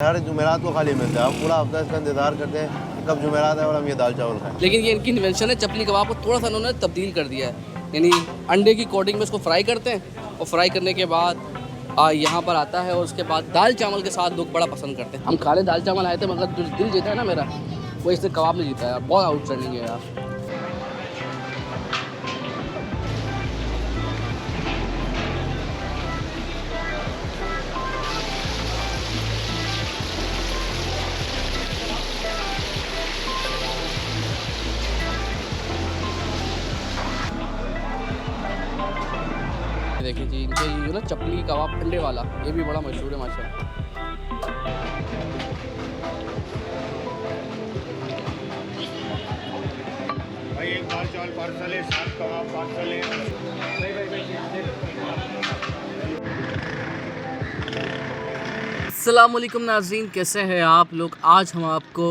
हर जुमेरात को खाली मिलता है। हम पूरा हफ्ता इसका इंतज़ार करते हैं कि कब जुमेरात है और हम ये दाल चावल खाएं। लेकिन ये इनकी इन्वेंशन है, चपली कबाब को थोड़ा सा उन्होंने तब्दील कर दिया है। यानी अंडे की कोटिंग में इसको फ्राई करते हैं और फ्राई करने के बाद यहाँ पर आता है और उसके बाद दाल चावल के साथ लोग बड़ा पसंद करते हैं। हम खाने दाल चावल आए थे मगर जो दिल जीता है ना मेरा, वो इससे कबाब नहीं जीता है यार। बहुत आउटस्टैंडिंग है यार। देखिए जी, इनके ये ना चपली कबाब अंडे वाला, ये भी बड़ा मशहूर है माशाल्लाह। भाई एक दाल चावल पार्सल है, 7 कबाब पार्सल है। अस्सलाम वालेकुम नाज़रीन, कैसे हैं आप लोग। आज हम आपको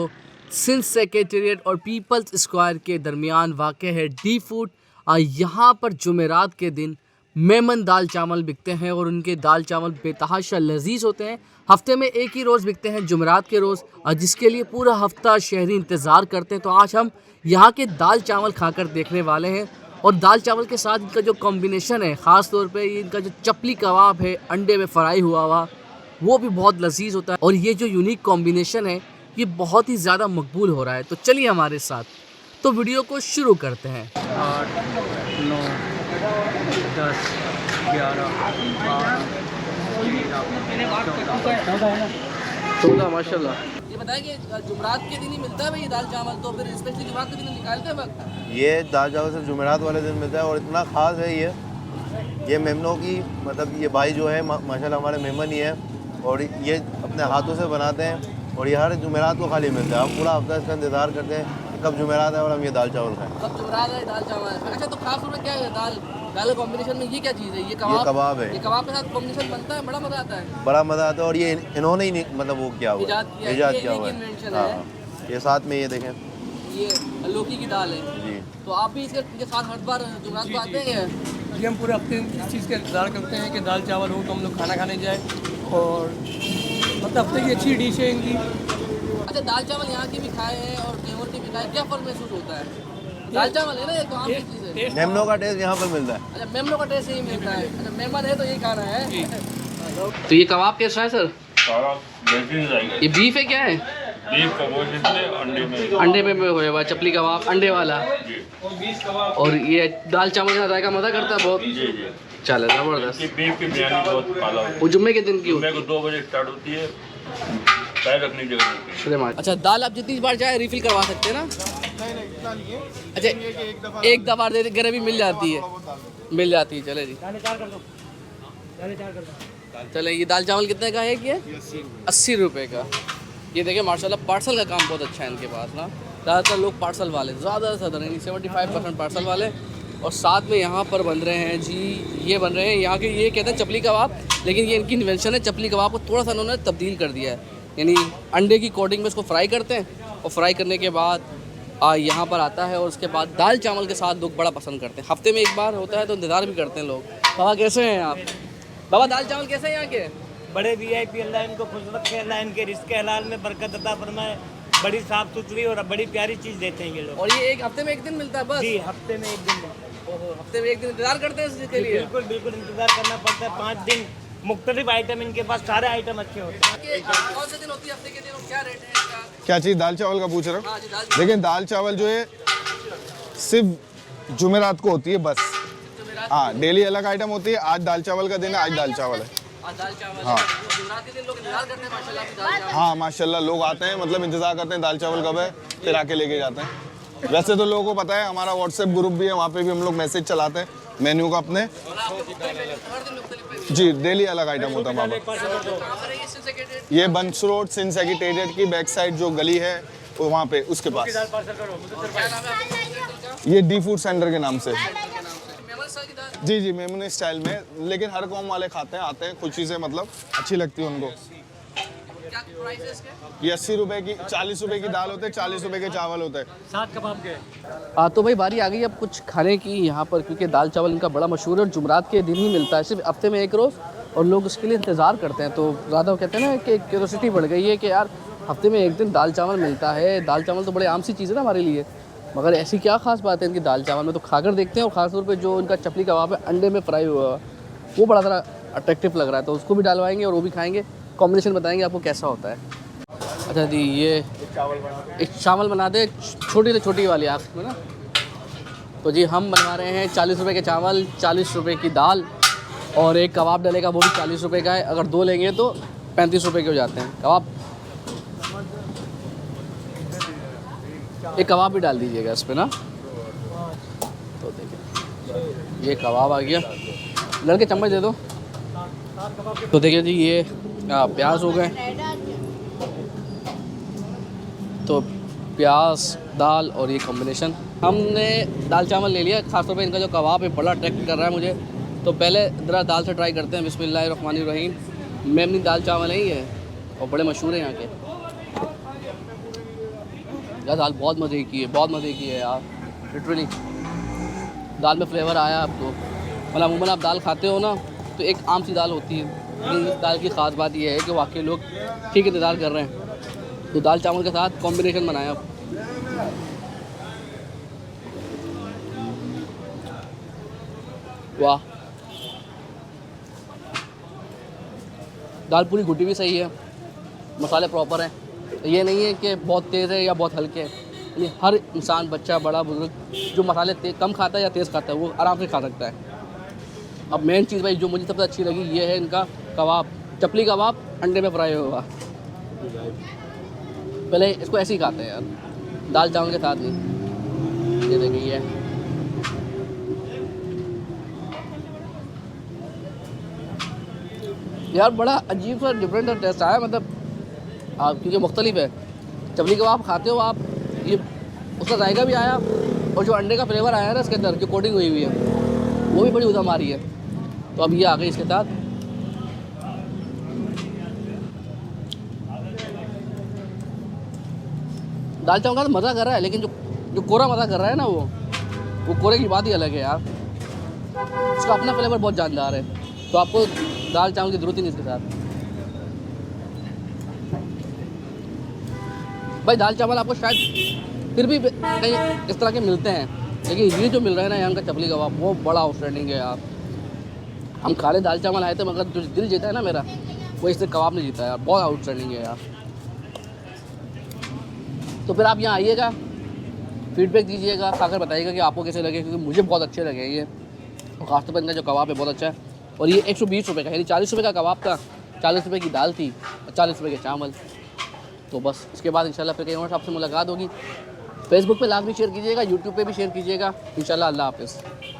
सिंध सेक्रेटेरिएट और पीपल्स स्क्वायर के दरमियान वाक़ है डी फूड। यहाँ पर जुमेरात के दिन मेमन दाल चावल बिकते हैं और उनके दाल चावल बेतहाशा लजीज होते हैं। हफ्ते में एक ही रोज़ बिकते हैं, जुमेरात के रोज़, और जिसके लिए पूरा हफ्ता शहरी इंतज़ार करते हैं। तो आज हम यहाँ के दाल चावल खाकर देखने वाले हैं। और दाल चावल के साथ इनका जो कॉम्बिनेशन है, ख़ास तौर पे इनका जो चपली कबाब है अंडे में फ्राई हुआ, वो भी बहुत लजीज होता है। और ये जो यूनिक कॉम्बिनेशन है, ये बहुत ही ज़्यादा मकबूल हो रहा है। तो चलिए हमारे साथ, तो वीडियो को शुरू करते हैं। 8, 9, 10, 11, 12, 13, 14 माशाल्लाह। ये बताया कि जुमरात के दिन ही मिलता है भाई ये दाल चावल, तो फिर स्पेशली जुमरात के दिन निकालते हैं वक्त। ये दाल चावल सिर्फ जुमेरात वाले दिन मिलता है और इतना ख़ास है ये मेमनों की, मतलब ये भाई जो है माशाल्लाह हमारे मेमन ही है और ये अपने हाथों से बनाते हैं और ये हर जुमेरात को खाली मिलता है। हम पूरा हफ्ता इसका इंतज़ार करते हैं कि कब जुमेरात है और हम ये दाल चावल खाएं। कब जुमरात है दाल चावल है। अच्छा, तो खास तौर पर क्या है दाल कॉम्बिनेशन में ये क्या चीज़ है? ये ये कबाब है। ये कबाब के साथ कॉम्बिनेशन बनता है, बड़ा मज़ा आता है। बड़ा मज़ा आता है और ये इन्होंने ही मतलब वो किया हुआ इजाद है, इजाद किया हुआ इन्वेंशन है। है। हाँ, ये साथ में ये देखें ये लौकी की दाल है जी। तो आप भी इसके साथ हर बार जुमरात को आते हैं? जी हम पूरे हफ्ते इस चीज़ का इंतज़ार करते हैं कि दाल चावल हो तो हम लोग खाना खाने जाए, और मतलब हफ्ते की अच्छी डिश है इनकी। अच्छा, दाल चावल यहाँ की भी खाए हैं और गेहूँ की भी खाए, क्या फ़र्क महसूस होता है? दाल चावल है ना, ये तो आम की चीज़ है। मेमनों का टेस्ट यहाँ पर मिलता है। अच्छा, मेमनों का टेस्ट यही मिलता है। अच्छा, मेमन है तो यही खाना है। तो ये कबाब कैसा है सर? सारा बेहतरीन रहेगा। ये बीफ है, क्या है? बीफ कबाब इसमें अंडे में हुए हुआ चपली कबाब अंडे वाला। जी और ये दाल चावल के साथ जायका मज़ा करता है बहुत। जी जी। चले ज़बरदस्त। ये बीफ की बिरयानी बहुत काला होती वो जुम्मे के दिन की है। होती मेरे को 2 बजे स्टार्ट होती है, पैर रखने की जगह नहीं है। है। अच्छा, दाल आप जितनी बार चाहे रिफिल करवा सकते हैं ना? अच्छा, एक दफ़ा दे ग्रेवी मिल जाती है, चले जी। चले, ये दाल चावल कितने का है? ये 80 रुपये का। ये देखिए माशाल्लाह, पार्सल का काम बहुत अच्छा है इनके पास ना। ज़्यादातर लोग पार्सल वाले, ज़्यादा से ज़्यादा नहीं, 75% पार्सल वाले। और साथ में यहाँ पर बन रहे हैं जी, ये बन रहे हैं यहाँ के, ये कहते हैं चपली कबाब, लेकिन ये इनकी इन्वेंशन है। चपली कबाब को थोड़ा सा उन्होंने तब्दील कर दिया है। यानी अंडे की कोटिंग में इसको फ्राई करते हैं और फ्राई करने के बाद यहाँ पर आता है और उसके बाद दाल चावल के साथ लोग बड़ा पसंद करते हैं। हफ्ते में एक बार होता है तो इंतज़ार भी करते हैं लोग। बाबा कैसे हैं आप? बाबा दाल चावल कैसे हैं यहाँ के? बड़े वीआईपी, अल्लाह इनको खुश रखे, अल्लाह इनके रिस्क हलाल में बरकत अता फरमाए। बड़ी साफ सुथरी और बड़ी प्यारी चीज़ देते हैं ये लोग। और ये एक हफ्ते में एक दिन मिलता है बस? जी, हफ्ते में एक दिन। ओहो, हफ्ते में एक दिन इंतज़ार करते हैं इसके लिए? बिल्कुल बिल्कुल इंतजार करना पड़ता है। 5 दिन मुख्तलिफ आइटम, इनके पास सारे आइटम अच्छे होते हैं। कौन से दिन होती है हफ्ते के दिन और क्या रेट है इसका? क्या चीज़? दाल चावल का पूछ रहे हो? हाँ जी, दाल देखिए दाल चावल जो है सिर्फ जुमेरात को होती है बस। हाँ, डेली अलग आइटम होती है। आज दाल चावल का दिन है, आज दाल चावल है। दाल चावल हाँ। जुमरात के दिन लोग इंतज़ार करते हैं माशाल्लाह की दाल चावल। हाँ माशाल्लाह, लोग आते हैं, मतलब इंतज़ार करते हैं दाल चावल कब है, फिर आके लेके जाते हैं। वैसे तो लोगों को पता है, हमारा व्हाट्सएप ग्रुप भी है, वहाँ पे भी हम लोग मैसेज चलाते हैं मेन्यू का अपने। जी, डेली अलग आइटम होता है वहाँ पर। ये बंस रोड सिंध सेक्रेटेरिएट की बैक साइड जो गली है वो वहाँ पे, उसके पास। ये डी फूड सेंटर के नाम से। जी जी, मेमन स्टाइल में, लेकिन हर कौम वाले खाते हैं, आते हैं खुशी से, मतलब अच्छी लगती है उनको। ये 80 रुपए की, 40 रुपए की दाल होते हैं, 40 रुपए के चावल होते हैं। 7 कबाब के। तो भाई बारी आ गई अब कुछ खाने की यहाँ पर, क्योंकि दाल चावल इनका बड़ा मशहूर है और जुमरात के दिन ही मिलता है, सिर्फ हफ्ते में एक रोज़। और लोग उसके लिए इंतज़ार करते हैं। तो ज़्यादा वो कहते हैं ना कि क्यूरोसिटी बढ़ गई है कि यार हफ्ते में एक दिन दाल चावल मिलता है। दाल चावल तो बड़े आम सी चीज़ है ना हमारे लिए, मगर ऐसी क्या ख़ास बात है इनकी दाल चावल में। तो खाकर देखते हैं। और ख़ास तौर पे जो इनका चपली कबाब है अंडे में फ्राई हुआ वो बड़ा ज़रा अट्रैक्टिव लग रहा है, तो उसको भी डालवाएंगे और वो भी खाएंगे, कॉम्बिनेशन बताएंगे आपको कैसा होता है। अच्छा जी, ये एक चावल बना दे छोटी से छोटी वाली आँख में ना। तो जी हम बनवा रहे हैं 40 रुपये के चावल, 40 रुपये की दाल और एक कबाब डलेगा, वो भी 40 रुपये का है। अगर 2 लेंगे तो 35 रुपये के हो जाते हैं कबाब। एक कबाब भी डाल दीजिएगा इस पर ना। तो देखिए ये कबाब आ गया, लड़के चम्मच दे दो। तो देखिए जी ये प्याज हो गए। तो प्याज, दाल और ये कॉम्बिनेशन। हमने दाल चावल ले लिया। खासतौर पे इनका जो कबाब है बड़ा अट्रैक्ट कर रहा है मुझे। तो पहले ज़रा दाल से ट्राई करते हैं। बिस्मिल्लाहिर्रहमानिर्रहीम। मेमनी दाल चावल है ये और बड़े मशहूर हैं यहाँ के। यार दाल बहुत मज़े की है, बहुत मज़े की है यार, लिटरली। दाल में फ्लेवर आया आपको। मतलब अमूमन आप दाल खाते हो ना तो एक आम सी दाल होती है, लेकिन इस दाल की ख़ास बात यह है कि वाकई लोग ठीक इंतज़ार कर रहे हैं। तो दाल चावल के साथ कॉम्बिनेशन बनाया। वाह, दाल पूरी घुटी भी सही है, मसाले प्रॉपर हैं। ये नहीं है कि बहुत तेज़ है या बहुत हल्के हैं। यानी हर इंसान, बच्चा, बड़ा, बुजुर्ग जो मसाले कम खाता है या तेज़ खाता है वो आराम से खा सकता है। अब मेन चीज़ भाई जो मुझे सबसे अच्छी लगी ये है इनका कबाब, चपली कबाब अंडे में फ्राई हुआ। पहले इसको ऐसे ही खाते हैं यार, दाल चावल के साथ नहीं। ये देखिए ये यार बड़ा अजीब सा डिफरेंट टेस्ट आया। मतलब क्योंकि मुख्तलिफ है। चपली कबाब खाते हो आप, ये उसका जायका भी आया और जो अंडे का फ्लेवर आया ना इसके अंदर जो कोटिंग हुई हुई है वो भी बड़ी उदम आ रही है। तो अब ये आ गई इसके साथ। दाल चावल का तो मज़ा कर रहा है, लेकिन जो कोरा मज़ा कर रहा है ना वो कोरे की बात ही अलग है यार। उसका अपना फ्लेवर बहुत जानदार है। तो आपको दाल चावल की ज़रूरत ही नहीं इसके साथ। भाई दाल चावल आपको शायद फिर भी कहीं इस तरह के मिलते हैं, लेकिन ये जो मिल रहा है ना यहाँ का चपली कबाब वो बड़ा आउटस्टैंडिंग है यार। हम खाने दाल चावल आए थे, मगर जो दिल जीता है ना मेरा वो इससे कबाब नहीं जीता यार। बहुत आउटस्टैंडिंग है यार। तो फिर आप यहाँ आइएगा, फीडबैक दीजिएगा, खाकर बताइएगा कि आपको कैसे लगे, क्योंकि मुझे बहुत अच्छे लगे ये। और खासतौर पर इनका जो कबाब है बहुत अच्छा है। और ये 120 रुपये का, यानी 40 रुपये का कबाब था, 40 रुपये की दाल थी और 40 रुपये के चावल। तो बस इसके बाद इंशाल्लाह फिर कहीं और आपसे मुलाकात होगी। फेसबुक पे लाजमी शेयर कीजिएगा, यूट्यूब पे भी शेयर कीजिएगा इंशाल्लाह। अल्लाह हाफ़िज़।